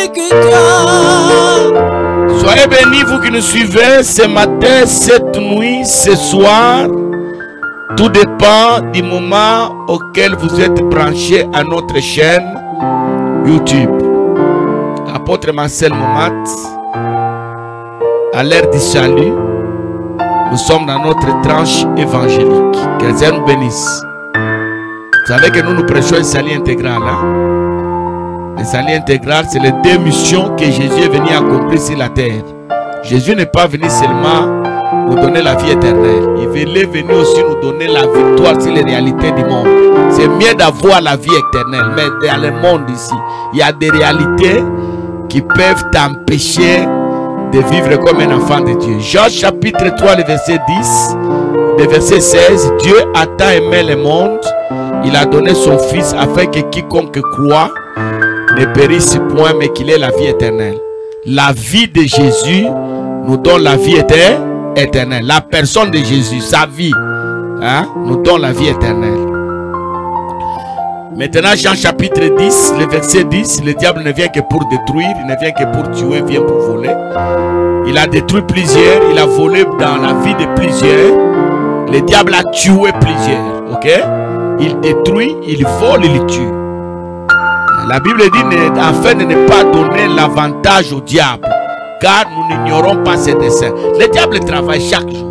que toi. Soyez bénis, vous qui nous suivez ce matin, cette nuit, ce soir. Tout dépend du moment auquel vous êtes branchés à notre chaîne YouTube. Apôtre Marcel Momat, à l'ère du salut, nous sommes dans notre tranche évangélique. Que le Seigneur nous bénisse. Vous savez que nous prêchons le salut intégral. Le salut intégral, c'est les deux missions que Jésus est venu accomplir sur la terre. Jésus n'est pas venu seulement nous donner la vie éternelle. Il est venu aussi nous donner la victoire sur les réalités du monde. C'est mieux d'avoir la vie éternelle, mais dans le monde ici, il y a des réalités qui peuvent t'empêcher de vivre comme un enfant de Dieu. Jean chapitre 3, le verset 10, le verset 16, Dieu a tant aimé le monde, il a donné son Fils afin que quiconque croit ne périsse point, mais qu'il ait la vie éternelle. La vie de Jésus nous donne la vie éternelle. La personne de Jésus, sa vie, nous donne la vie éternelle. Maintenant, Jean chapitre 10, le verset 10, le diable ne vient que pour détruire, il ne vient que pour tuer, il vient pour voler. Il a détruit plusieurs, il a volé dans la vie de plusieurs. Le diable a tué plusieurs, ok? Il détruit, il vole, il tue. La Bible dit afin de ne pas donner l'avantage au diable, car nous n'ignorons pas ses desseins. Le diable travaille chaque jour.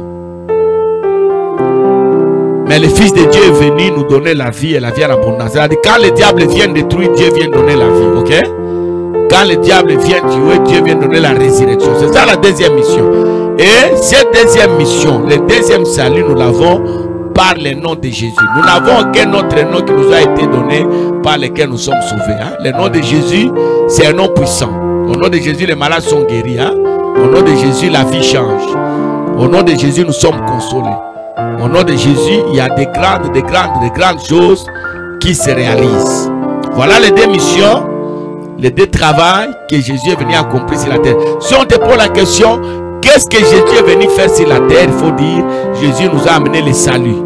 Mais le Fils de Dieu est venu nous donner la vie et la vie en abondance. C'est-à-dire quand le diable vient détruire, Dieu vient donner la vie, ok? Quand le diable vient tuer, Dieu vient donner la résurrection. C'est ça la deuxième mission. Et cette deuxième mission, le deuxième salut, nous l'avons par le nom de Jésus. Nous n'avons aucun autre nom qui nous a été donné par lequel nous sommes sauvés. Le nom de Jésus, c'est un nom puissant. Au nom de Jésus, les malades sont guéris. Au nom de Jésus, la vie change. Au nom de Jésus, nous sommes consolés. Au nom de Jésus, il y a de grandes choses qui se réalisent. Voilà les deux missions, les deux travaux que Jésus est venu accomplir sur la terre. Si on te pose la question, qu'est-ce que Jésus est venu faire sur la terre? Il faut dire, Jésus nous a amené le salut.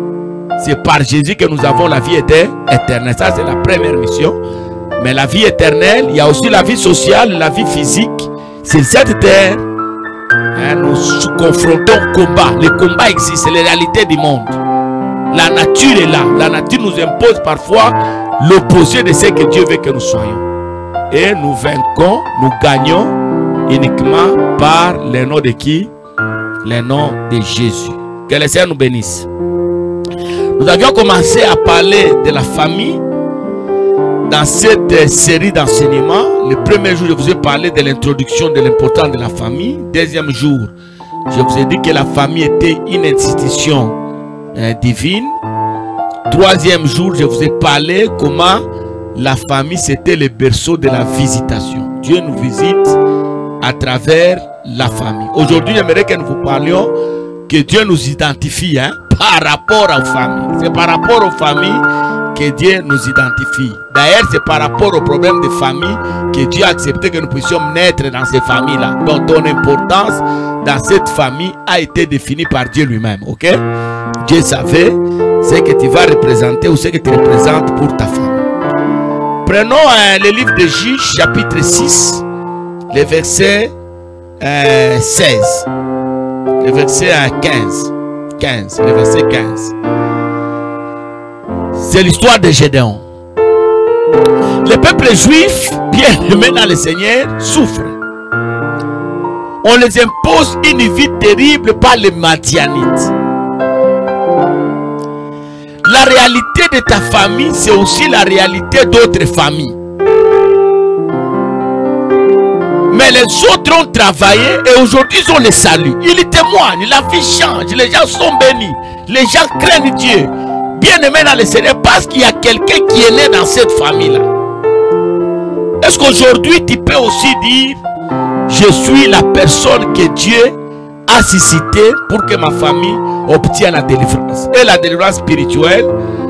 C'est par Jésus que nous avons la vie éternelle. Ça, c'est la première mission. Mais la vie éternelle, il y a aussi la vie sociale, la vie physique. C'est cette terre. Nous confrontons au combat. Le combat existe, c'est les réalités du monde. La nature est là. La nature nous impose parfois l'opposé de ce que Dieu veut que nous soyons. Et nous vaincons, nous gagnons uniquement par le nom de qui? Le nom de Jésus. Que le Seigneur nous bénisse. Nous avions commencé à parler de la famille dans cette série d'enseignements. Le premier jour, je vous ai parlé de l'introduction de l'importance de la famille. Deuxième jour, je vous ai dit que la famille était une institution divine. Troisième jour, je vous ai parlé comment la famille, c'était le berceau de la visitation. Dieu nous visite à travers la famille. Aujourd'hui, j'aimerais que nous vous parlions que Dieu nous identifie par rapport aux familles. C'est par rapport aux familles que Dieu nous identifie. D'ailleurs, c'est par rapport aux problèmes de famille que Dieu a accepté que nous puissions naître dans ces familles-là. Donc, ton importance dans cette famille a été définie par Dieu lui-même. Ok? Dieu savait ce que tu vas représenter ou ce que tu représentes pour ta famille. Prenons le livre de Juges, chapitre 6, le verset 16. Le verset 15. Le verset 15. C'est l'histoire de Gédéon. Le peuple juif, bien-aimé dans le Seigneur, souffre. On les impose une vie terrible par les Madianites. La réalité de ta famille, c'est aussi la réalité d'autres familles. Mais les autres ont travaillé et aujourd'hui ils ont le salut. Ils témoignent, la vie change, les gens sont bénis, les gens craignent Dieu. Bien-aimé dans le Seigneur, parce qu'il y a quelqu'un qui est né dans cette famille-là. Est-ce qu'aujourd'hui tu peux aussi dire, je suis la personne que Dieu a suscité pour que ma famille obtienne la délivrance? Et la délivrance spirituelle,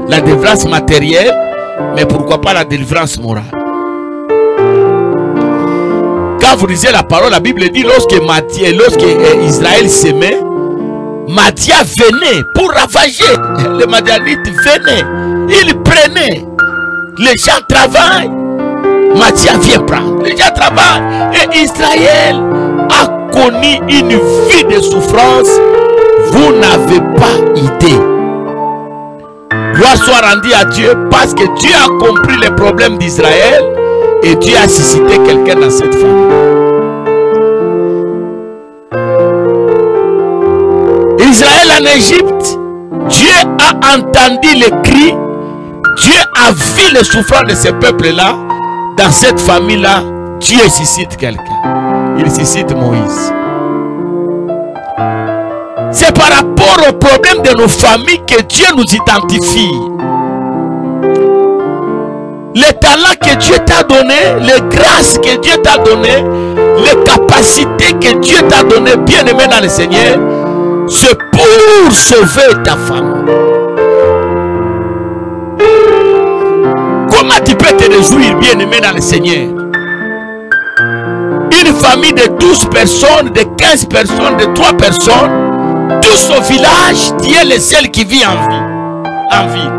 la délivrance matérielle, mais pourquoi pas la délivrance morale? Quand vous lisez la parole, la Bible dit lorsque Israël s'aimait, Madia venait pour ravager. Les Madianites venaient, ils prenaient. Les gens travaillent. Matthias vient prendre. Les gens travaillent. Et Israël a connu une vie de souffrance. Vous n'avez pas idée. Gloire soit rendue à Dieu parce que Dieu a compris les problèmes d'Israël et Dieu a suscité quelqu'un dans cette famille. Israël en Égypte, Dieu a entendu les cris, Dieu a vu les souffrances de ce peuple-là. Dans cette famille-là, Dieu suscite quelqu'un. Il suscite Moïse. C'est par rapport aux problèmes de nos familles que Dieu nous identifie. Les talents que Dieu t'a donnés, les grâces que Dieu t'a données, les capacités que Dieu t'a données, bien aimé dans le Seigneur, c'est pour sauver ta famille. Comment tu peux te réjouir, bien aimé dans le Seigneur? Une famille de 12 personnes, de 15 personnes, de 3 personnes, tous au village, tu es le seul qui vit en vie.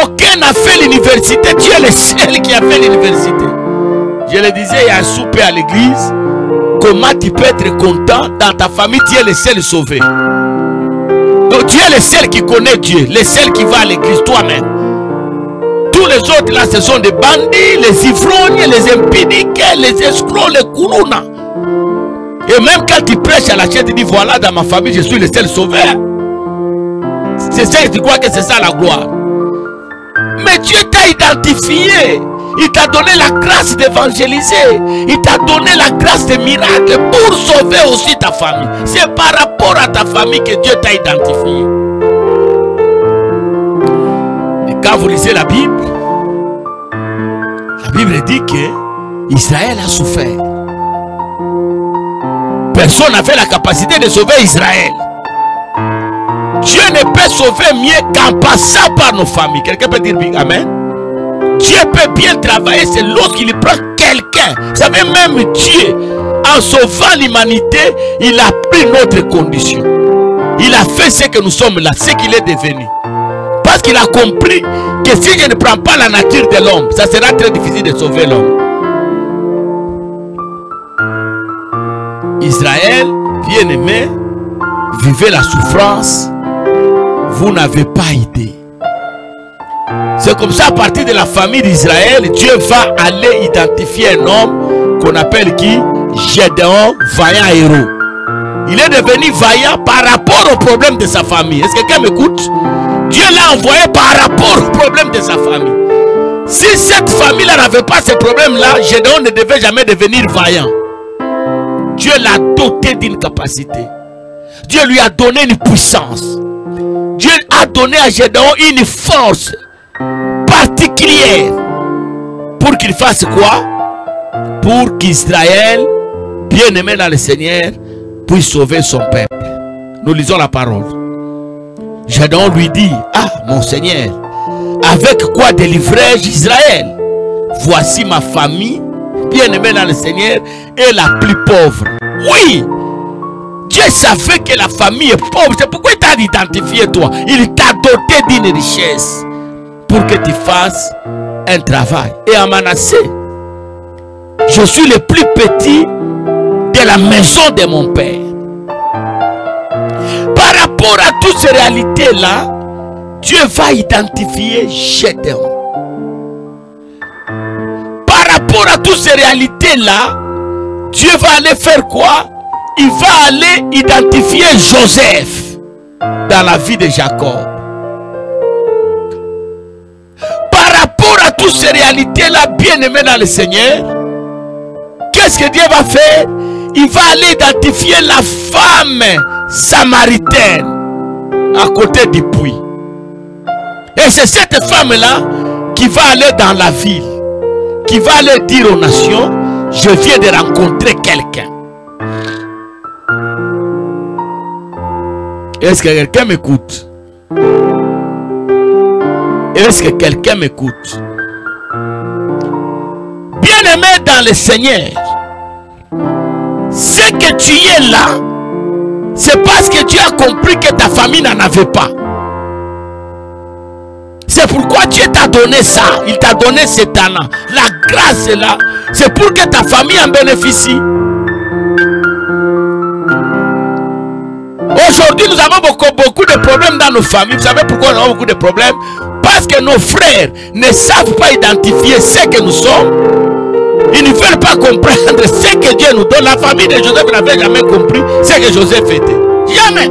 Aucun n'a fait l'université, tu es le seul qui a fait l'université. Je le disais, il y a un souper à l'église. Comment tu peux être content dans ta famille, tu es le seul sauvé. Donc tu es le seul qui connaît Dieu, le seul qui va à l'église toi-même. Tous les autres là, ce sont des bandits, les ivrognes, les impudiques, les escrocs, les kourounas. Et même quand tu prêches à la chaîne, tu dis voilà, dans ma famille, je suis le seul sauveur. C'est ça, tu crois que c'est ça la gloire. Mais Dieu t'a identifié. Il t'a donné la grâce d'évangéliser. Il t'a donné la grâce des miracles pour sauver aussi ta famille. C'est par rapport à ta famille que Dieu t'a identifié. Et quand vous lisez la Bible dit que Israël a souffert. Personne n'avait la capacité de sauver Israël. Dieu ne peut sauver mieux qu'en passant par nos familles. Quelqu'un peut dire amen? Dieu peut bien travailler, c'est lorsqu'il prend quelqu'un. Vous savez, même Dieu, en sauvant l'humanité, il a pris notre condition. Il a fait ce que nous sommes là, ce qu'il est devenu. Parce qu'il a compris que si je ne prends pas la nature de l'homme, ça sera très difficile de sauver l'homme. Israël, bien-aimé, vivait la souffrance. Vous n'avez pas idée. C'est comme ça, à partir de la famille d'Israël, Dieu va aller identifier un homme qu'on appelle qui? Gédéon, vaillant héros. Il est devenu vaillant par rapport au problème de sa famille. Est-ce que quelqu'un m'écoute? Dieu l'a envoyé par rapport au problème de sa famille. Si cette famille-là n'avait pas ce problème-là, Gédéon ne devait jamais devenir vaillant. Dieu l'a doté d'une capacité. Dieu lui a donné une puissance. Dieu a donné à Gédéon une force particulière. Pour qu'il fasse quoi? Pour qu'Israël, bien aimé dans le Seigneur, puisse sauver son peuple. Nous lisons la parole. Gédéon lui dit: ah mon Seigneur, avec quoi délivrai-je Israël? Voici ma famille, bien aimée dans le Seigneur, est la plus pauvre. Oui, Dieu savait que la famille est pauvre. C'est pourquoi il t'a identifié toi. Il t'a doté d'une richesse pour que tu fasses un travail. Et à Manassé, je suis le plus petit de la maison de mon père. Par rapport à toutes ces réalités-là, Dieu va identifier Gédéon. Par rapport à toutes ces réalités-là, Dieu va aller faire quoi? Il va aller identifier Joseph dans la vie de Jacob. Par rapport à toutes ces réalités-là, bien aimé dans le Seigneur, qu'est-ce que Dieu va faire? Il va aller identifier la femme samaritaine à côté du puits. Et c'est cette femme-là qui va aller dans la ville, qui va aller dire aux nations: je viens de rencontrer quelqu'un. Est-ce que quelqu'un m'écoute? Est-ce que quelqu'un m'écoute? Bien-aimé dans le Seigneur, ce que tu es là, c'est parce que tu as compris que ta famille n'en avait pas. C'est pourquoi Dieu t'a donné ça. Il t'a donné ce talent. La grâce est là. C'est pour que ta famille en bénéficie. Aujourd'hui, nous avons beaucoup de problèmes dans nos familles. Vous savez pourquoi nous avons beaucoup de problèmes? Parce que nos frères ne savent pas identifier ce que nous sommes. Ils ne veulent pas comprendre ce que Dieu nous donne. La famille de Joseph n'avait jamais compris ce que Joseph était. Jamais.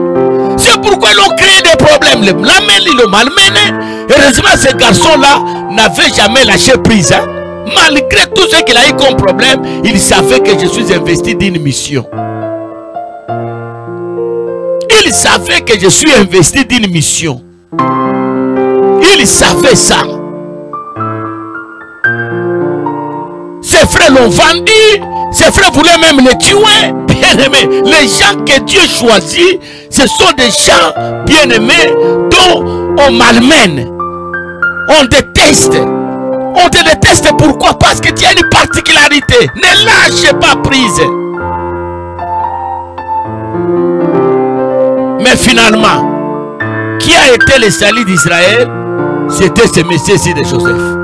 C'est pourquoi ils ont créé des problèmes. Ils l'ont malmené. Heureusement, ce garçon-là n'avait jamais lâché prise. Hein? Malgré tout ce qu'il a eu comme problème, il savait que je suis investi d'une mission. Il savait que je suis investi d'une mission. Il savait ça. Ses frères l'ont vendu. Ses frères voulaient même le tuer. Bien aimé, les gens que Dieu choisit, ce sont des gens bien aimés dont on malmène. On déteste. On te déteste pourquoi? Parce que tu as une particularité. Ne lâche pas prise. Mais finalement, qui a été le salut d'Israël? C'était ce monsieur-ci de Joseph.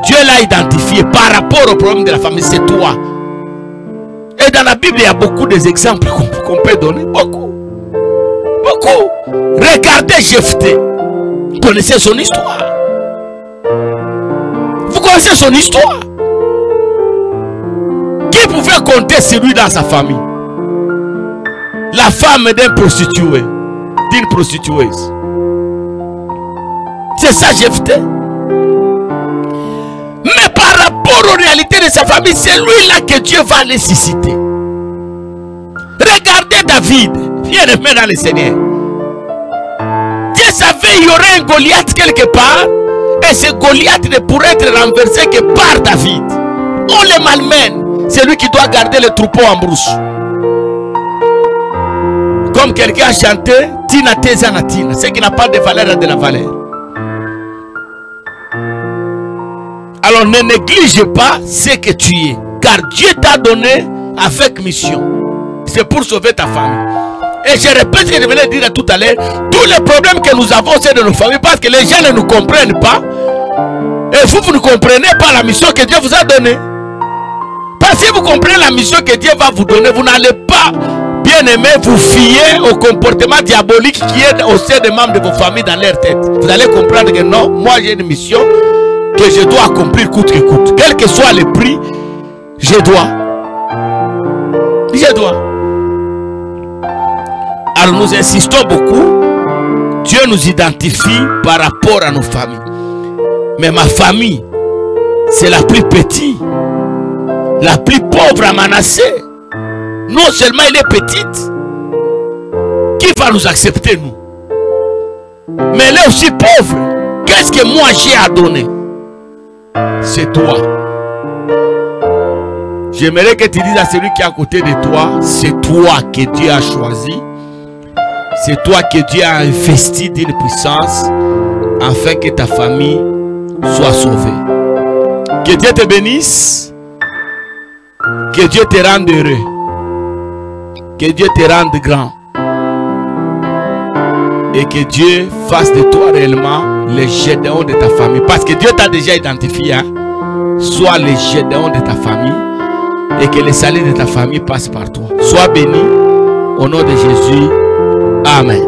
Dieu l'a identifié par rapport au problème de la famille. C'est toi. Et dans la Bible, il y a beaucoup d'exemples qu'on peut donner. Beaucoup. Beaucoup. Regardez Jephthé. Vous connaissez son histoire. Vous connaissez son histoire. Qui pouvait compter sur lui dans sa famille? La femme d'un prostitué. D'une prostitueuse. C'est ça Jephthé. Mais par rapport aux réalités de sa famille, c'est lui-là que Dieu va les susciter. Regardez David, viens aimé dans le Seigneur. Dieu savait qu'il y aurait un Goliath quelque part, et ce Goliath ne pourrait être renversé que par David. On le malmène. C'est lui qui doit garder le troupeau en brousse. Comme quelqu'un a chanté, Tina Tezana Tina, ce qui n'a pas de valeur a de la valeur. Alors ne néglige pas ce que tu es, car Dieu t'a donné avec mission. C'est pour sauver ta famille. Et je répète ce que je venais de dire tout à l'heure, tous les problèmes que nous avons, c'est de nos familles, parce que les gens ne nous comprennent pas. Et vous ne comprenez pas la mission que Dieu vous a donnée. Parce que si vous comprenez la mission que Dieu va vous donner, vous n'allez pas, bien aimé, vous fier au comportement diabolique qui est au sein des membres de vos familles dans leur tête. Vous allez comprendre que non, moi j'ai une mission que je dois accomplir coûte que coûte. Quel que soit le prix, je dois. Je dois. Alors nous insistons beaucoup. Dieu nous identifie par rapport à nos familles. Mais ma famille, c'est la plus petite, la plus pauvre à Manassé. Non seulement elle est petite, qui va nous accepter nous? Mais elle est aussi pauvre. Qu'est-ce que moi j'ai à donner? C'est toi. J'aimerais que tu dises à celui qui est à côté de toi, c'est toi que Dieu a choisi. C'est toi que Dieu a investi d'une puissance afin que ta famille soit sauvée. Que Dieu te bénisse. Que Dieu te rende heureux. Que Dieu te rende grand. Et que Dieu fasse de toi réellement le Gédéon de ta famille. Parce que Dieu t'a déjà identifié. Hein? Sois le Gédéon de ta famille. Et que le salut de ta famille passe par toi. Sois béni. Au nom de Jésus. Amen.